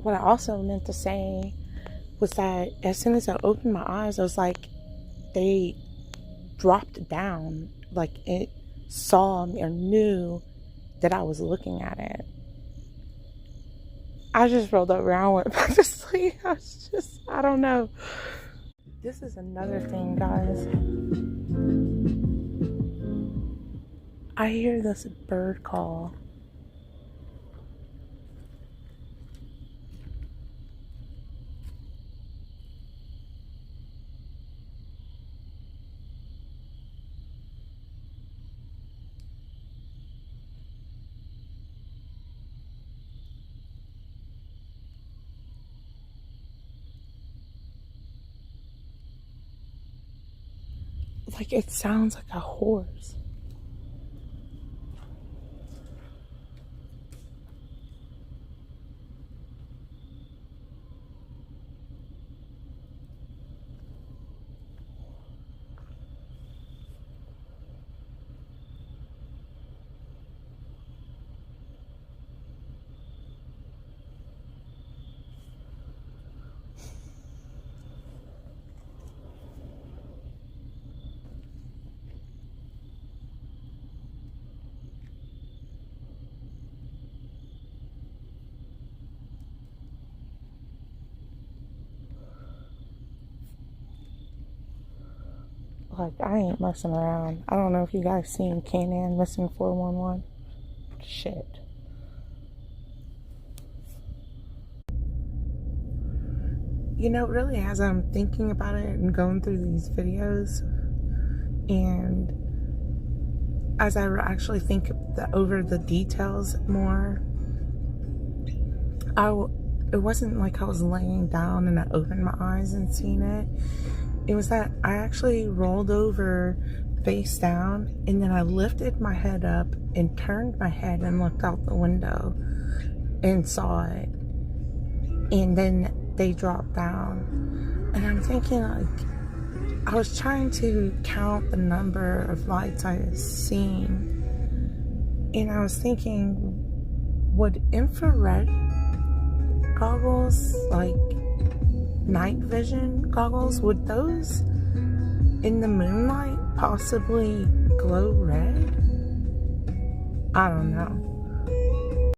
what I also meant to say was that as soon as I opened my eyes, I was like, they dropped down, like it saw me or knew that I was looking at it. I just rolled over and I went back to sleep. I don't know. This is another thing, guys. I hear this bird call. Like, it sounds like a horse. Like, I ain't messing around. I don't know if you guys seen Kanan Missing 411. Shit. You know, really, as I'm thinking about it and going through these videos, and as I actually think over the details more, it wasn't like I was laying down and I opened my eyes and seen it. It was that I actually rolled over face down, and then I lifted my head up and turned my head and looked out the window and saw it. And then they dropped down. And I'm thinking, like, I was trying to count the number of lights I had seen. And I was thinking, would infrared goggles, like night vision goggles, would those in the moonlight possibly glow red? I don't know.